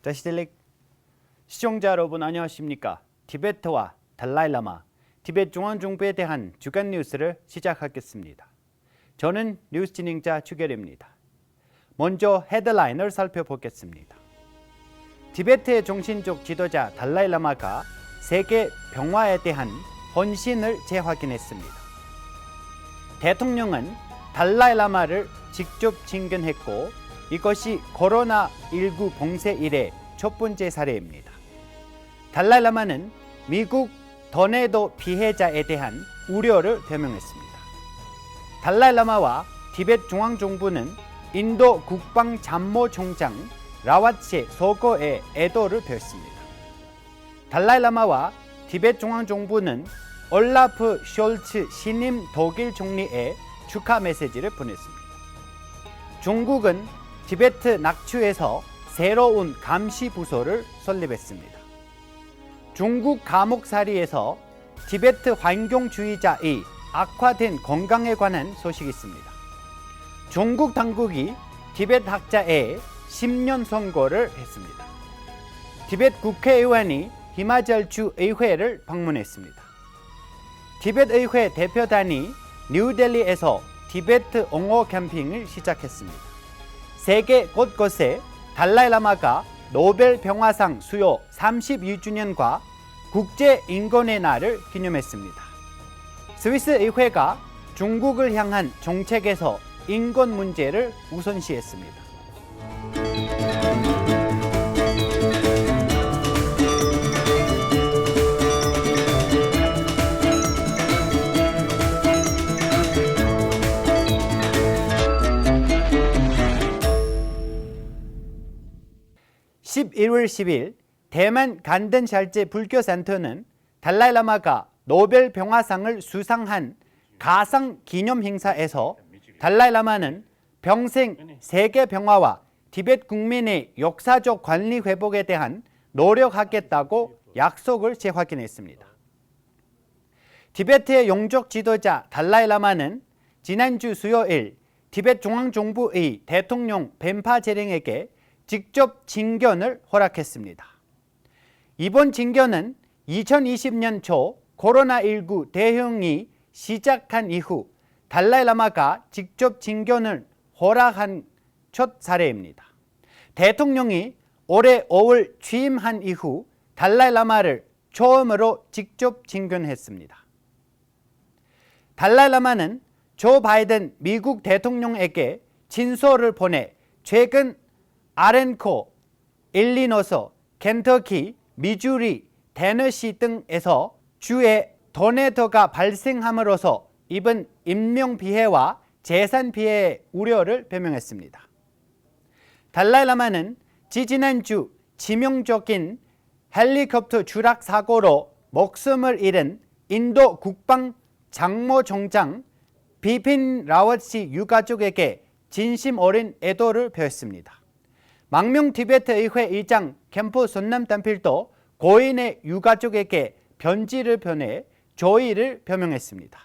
자시들릭 시청자 여러분 안녕하십니까? 티베트와 달라이라마, 티베트 중앙정부에 대한 주간 뉴스를 시작하겠습니다. 저는 뉴스 진행자 주결입니다. 먼저 헤드라인을 살펴보겠습니다. 티베트의 정신적 지도자 달라이라마가 세계 평화에 대한 헌신을 재확인했습니다. 대통령은 달라이라마를 직접 친견했고 이것이 코로나19 봉쇄 이래 첫 번째 사례입니다. 달라이라마는 미국 토네도 피해자에 대한 우려를 표명했습니다. 달라이라마와 티베트 중앙정부는 인도 국방참모총장 라와체 소거에 애도를 표했습니다. 달라이라마와 티베트 중앙정부는 올라프 숄츠 신임 독일 총리에 축하 메시지를 보냈습니다. 중국은 티베트 낙추에서 새로운 감시 부서를 설립했습니다. 중국 감옥살이에서 티베트 환경주의자의 악화된 건강에 관한 소식이 있습니다. 중국 당국이 티베트 학자에 10년 선고를 했습니다. 티베트 국회의원이 히마찰주 의회를 방문했습니다. 티베트 의회 대표단이 뉴델리에서 티베트 옹호 캠핑을 시작했습니다. 세계 곳곳에 달라이라마가 노벨 평화상 수여 32주년과 국제인권의 날을 기념했습니다. 스위스 의회가 중국을 향한 정책에서 인권 문제를 우선시했습니다. (11월 10일) 대만 간든샬제 불교센터는 달라이라마가 노벨 평화상을 수상한 가상 기념 행사에서 달라이라마는 평생 세계 평화와 티베트 국민의 역사적 관리 회복에 대한 노력하겠다고 약속을 재확인했습니다. 티베트의 영적 지도자 달라이라마는 지난주 수요일 티베트 중앙정부의 대통령 벤파 제링에게 직접 친견을 허락했습니다. 이번 친견은 2020년 초 코로나19 대응이 시작한 이후 달라이라마가 직접 친견을 허락한 첫 사례입니다. 대통령이 올해 5월 취임한 이후 달라이라마를 처음으로 직접 친견했습니다. 달라이라마는 조 바이든 미국 대통령에게 친서를 보내 최근 아렌코, 일리노스, 켄터키, 미주리, 테너시 등에서 주에 토네도가 발생함으로써 입은 인명피해와 재산피해의 우려를 표명했습니다. 달라이라마는 지지난주 치명적인 헬리콥터 추락 사고로 목숨을 잃은 인도 국방참모총장 비핀 라워치 유가족에게 진심 어린 애도를 표했습니다. 망명 티베트 의회 의장 캠프 손남담필도 고인의 유가족에게 편지를 보내 조의를 표명했습니다.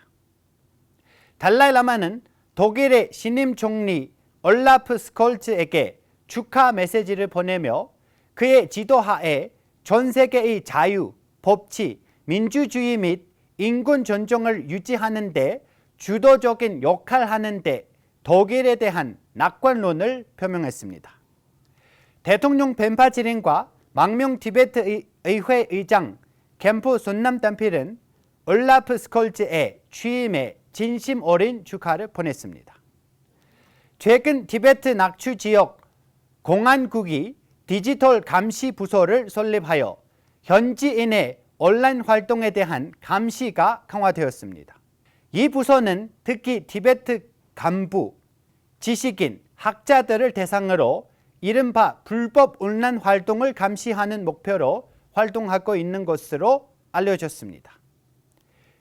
달라이라마는 독일의 신임 총리 올라프 스콜츠에게 축하 메시지를 보내며 그의 지도하에 전 세계의 자유, 법치, 민주주의 및 인권 존중을 유지하는 데 주도적인 역할을 하는 데 독일에 대한 낙관론을 표명했습니다. 대통령 벤파 지링과 망명 티베트 의회 의장 캠프 손남담필은 올라프 스콜츠의 취임에 진심 어린 축하를 보냈습니다. 최근 티베트 낙추 지역 공안국이 디지털 감시 부서를 설립하여 현지인의 온라인 활동에 대한 감시가 강화되었습니다. 이 부서는 특히 티베트 간부, 지식인, 학자들을 대상으로 이른바 불법 온라인 활동을 감시하는 목표로 활동하고 있는 것으로 알려졌습니다.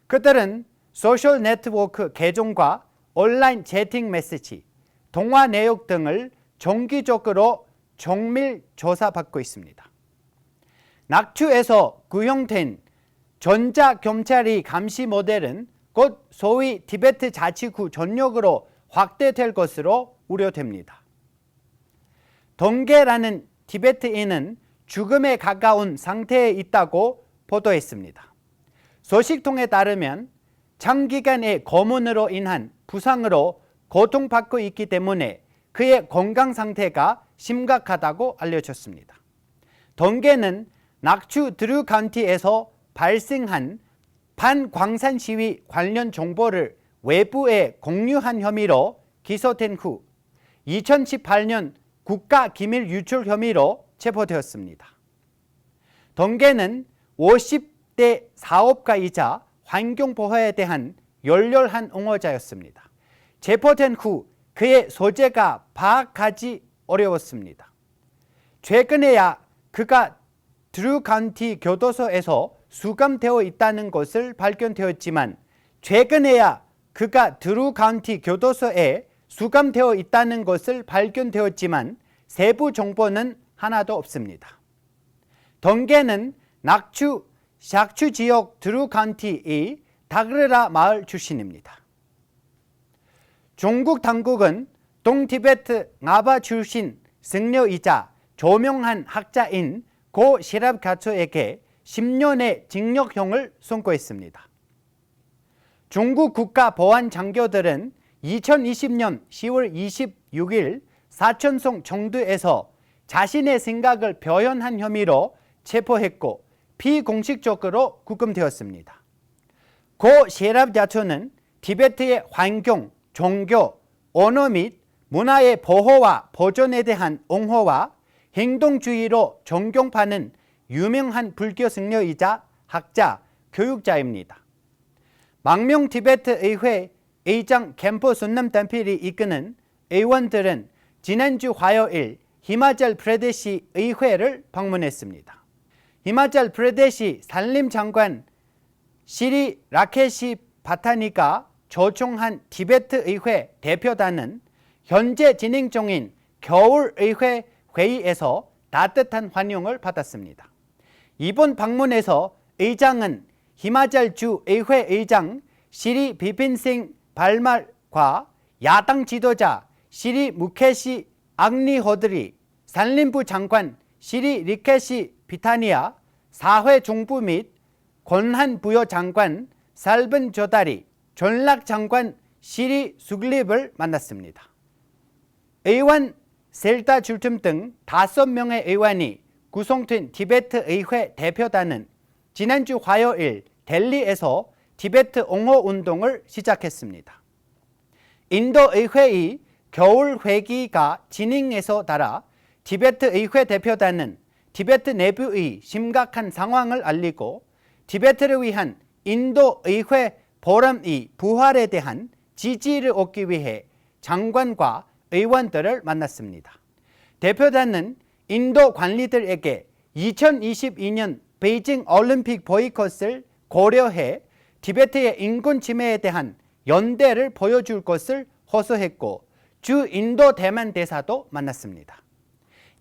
그들은 소셜 네트워크 계정과 온라인 채팅 메시지, 통화 내역 등을 정기적으로 정밀 조사받고 있습니다. 낙추에서 구형된 전자경찰의 감시 모델은 곧 소위 티베트 자치구 전역으로 확대될 것으로 우려됩니다. 덩게라는 티베트인은 죽음에 가까운 상태에 있다고 보도했습니다. 소식통에 따르면 장기간의 고문으로 인한 부상으로 고통받고 있기 때문에 그의 건강 상태가 심각하다고 알려졌습니다. 동계는 낙추 드루 카운티에서 발생한 반광산 시위 관련 정보를 외부에 공유한 혐의로 기소된 후 2018년 국가기밀 유출 혐의로 체포되었습니다. 동계는 50대 사업가이자 환경보호에 대한 열렬한 옹호자였습니다. 체포된 후 그의 소재가 파악하기 어려웠습니다. 최근에야 그가 드루 카운티 교도소에서 수감되어 있다는 것을 발견되었지만 세부 정보는 하나도 없습니다. 동계는 낙추 샥추 지역 드루 카운티의 다그르라 마을 출신입니다. 중국 당국은 동티베트 나바 출신 승려이자 조명한 학자인 고 시랍 가초에게 10년의 징역형을 선고했습니다. 중국 국가보안장교들은 2020년 10월 26일 사천성 청두에서 자신의 생각을 표현한 혐의로 체포했고 비공식적으로 구금되었습니다. 고 시랍 가초는 티베트의 환경, 종교, 언어 및 문화의 보호와 보존에 대한 옹호와 행동주의로 존경받는 유명한 불교 승려이자 학자, 교육자입니다. 망명 티베트 의회 의장 캠프 순남 담필이 이끄는 의원들은 지난주 화요일 히마찰 프라데시 의회를 방문했습니다. 히마찰 프라데시 산림장관 시리 라케시 바타니가 초청한 티베트 의회 대표단은 현재 진행 중인 겨울의회 회의에서 따뜻한 환영을 받았습니다. 이번 방문에서 의장은 히마찰주 의회 의장 시리 비핀싱 발말과 야당 지도자 시리 무케시 앙리호드리, 산림부 장관 시리 리케시 비타니아, 사회정부 및 권한부여 장관 살븐 조다리, 전락장관 시리 수글립을 만났습니다. 의원 셀다 줄툼 등 5명의 의원이 구성된 티베트 의회 대표단은 지난주 화요일 델리에서 티베트 옹호 운동을 시작했습니다. 인도 의회의 겨울 회기가 진행에서 따라 티베트 의회 대표단은 티베트 내부의 심각한 상황을 알리고 티베트를 위한 인도 의회 포럼의 부활에 대한 지지를 얻기 위해 장관과 의원들을 만났습니다. 대표단은 인도 관리들에게 2022년 베이징 올림픽 보이콧을 고려해 티베트의 인권 침해에 대한 연대를 보여줄 것을 호소했고 주 인도 대만 대사도 만났습니다.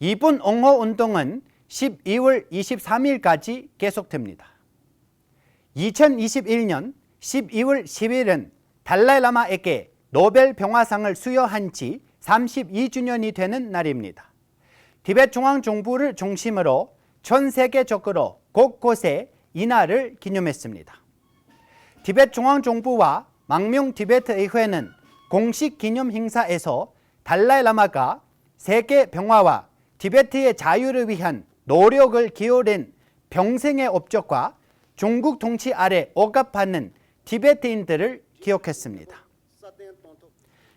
이번 옹호 운동은 12월 23일까지 계속됩니다. 2021년 12월 10일은 달라이라마에게 노벨 평화상을 수여한 지 32주년이 되는 날입니다. 티베트 중앙정부를 중심으로 전 세계적으로 곳곳에 이날을 기념했습니다. 티베트 중앙정부와 망명 티베트 의회는 공식 기념 행사에서 달라이라마가 세계 평화와 티베트의 자유를 위한 노력을 기울인 평생의 업적과 중국 통치 아래 억압하는 티베트인들을 기억했습니다.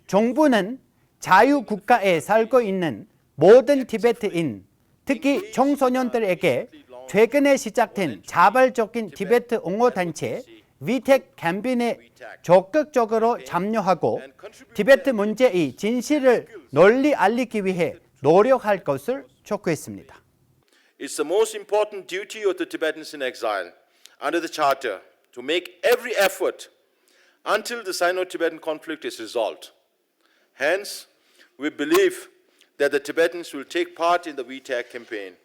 정부는 자유국가에 살고 있는 모든 티베트인, 특히 청소년들에게 최근에 시작된 자발적인 티베트 옹호단체 위텍 캠페인에 적극적으로 참여하고 티베트 문제의 진실을 널리 알리기 위해 노력할 것을 촉구했습니다. It's the most important duty of the Tibetans in exile under the Charter to make every effort until the Sino-Tibetan conflict is resolved. Hence, we believe that the Tibetans will take part in the WTAC campaign.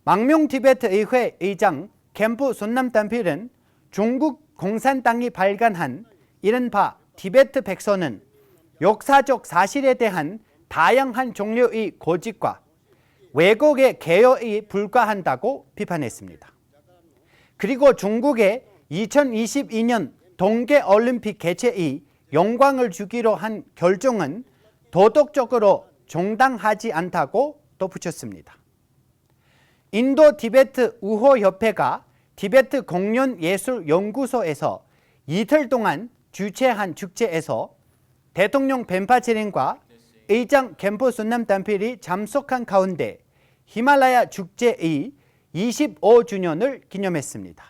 망명 티베트 의회 의장 캠프 손남담필은 중국 공산당이 발간한 이른바 티베트 백서는 역사적 사실에 대한 다양한 종류의 고집과 왜곡의 개요에 불과한다고 비판했습니다. 그리고 중국의 2022년 동계올림픽 개최의 영광을 주기로 한 결정은 도덕적으로 정당하지 않다고 덧붙였습니다. 인도 티베트 우호협회가 티베트 공연예술연구소에서 이틀 동안 주최한 축제에서 대통령 벤파체린과 의장 겐포 순남 담필이 참석한 가운데 히말라야 축제의 25주년을 기념했습니다.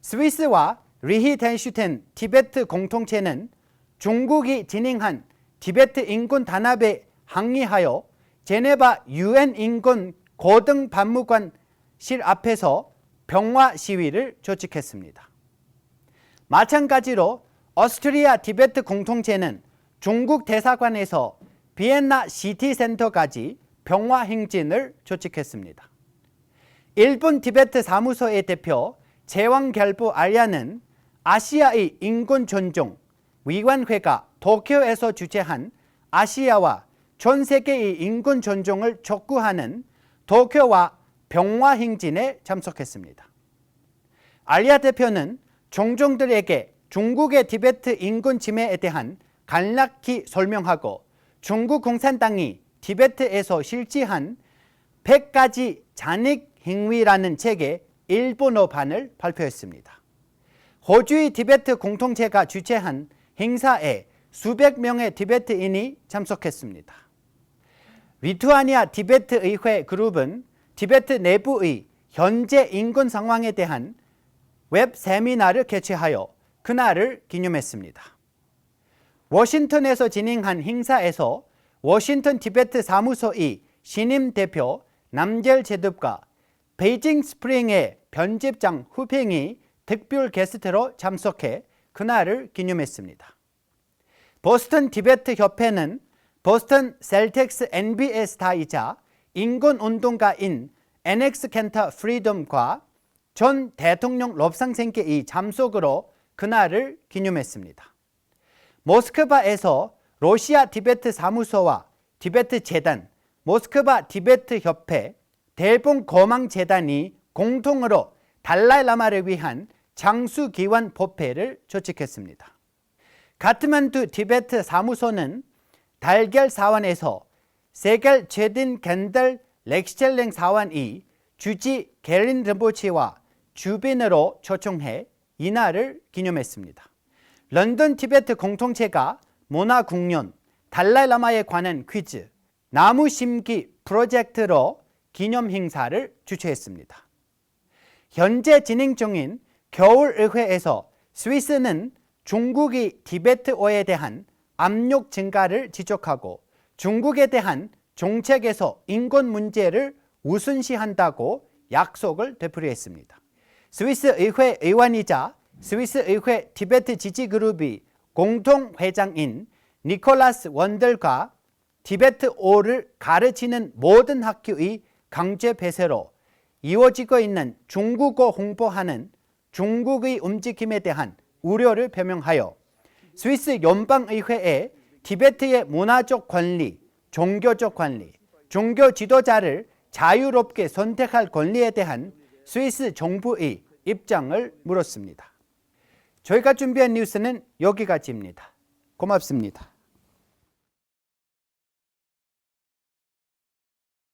스위스와 리히텐슈텐 티베트 공동체는 중국이 진행한 티베트 인권 단합에 항의하여 제네바 UN 인권 고등박물관실 앞에서 평화 시위를 조직했습니다. 마찬가지로 오스트리아 티베트 공동체는 중국 대사관에서 비엔나 시티센터까지 평화 행진을 조직했습니다. 일본 티베트 사무소의 대표 제왕결부 알야는 아시아의 인권 존중 위원회가 도쿄에서 주최한 아시아와 전 세계의 인권 존중을 촉구하는 도쿄와 평화 행진에 참석했습니다. 알야 대표는 종종들에게 중국의 티베트 인권 침해에 대한 간략히 설명하고 중국 공산당이 티베트에서 실시한 100가지 잔익 행위라는 책의 일본어판을 발표했습니다. 호주의 티베트 공동체가 주최한 행사에 수백 명의 티베트인이 참석했습니다. 리투아니아 티베트 의회 그룹은 티베트 내부의 현재 인권 상황에 대한 웹 세미나를 개최하여 그날을 기념했습니다. 워싱턴에서 진행한 행사에서 워싱턴 티베트 사무소의 신임 대표 남젤 제둡과 베이징 스프링의 편집장 후팽이 특별 게스트로 참석해 그날을 기념했습니다. 보스턴 티베트 협회는 보스턴 셀틱스 NBA 스타이자 인권운동가인 NX 켄터 프리덤과 전 대통령 롭상생께의 참석으로 그날을 기념했습니다. 모스크바에서 러시아 티베트 사무소와 티베트 재단, 모스크바 티베트 협회, 대봉 거망 재단이 공통으로 달라이라마를 위한 장수기원 법회를 조직했습니다. 카트만두 티베트 사무소는 달걀 사원에서 세계 최딘 겐들 렉스첼랭 사원이 주지 게린 림보치와 주빈으로 초청해 이날을 기념했습니다. 런던 티베트 공동체가 문화공연, 달라이라마에 관한 퀴즈, 나무 심기 프로젝트로 기념 행사를 주최했습니다. 현재 진행 중인 겨울의회에서 스위스는 중국이 티베트어에 대한 압력 증가를 지적하고 중국에 대한 정책에서 인권 문제를 우선시한다고 약속을 되풀이했습니다. 스위스 의회 의원이자 스위스 의회 티베트 지지그룹의 공동회장인 니콜라스 원델과 티베트어를 가르치는 모든 학교의 강제 폐쇄로 이루어지고 있는 중국어 홍보하는 중국의 움직임에 대한 우려를 표명하여 스위스 연방의회에 티베트의 문화적 권리, 종교적 권리, 종교 지도자를 자유롭게 선택할 권리에 대한 스위스 정부의 입장을 물었습니다. 저희가 준비한 뉴스는 여기까지입니다. 고맙습니다.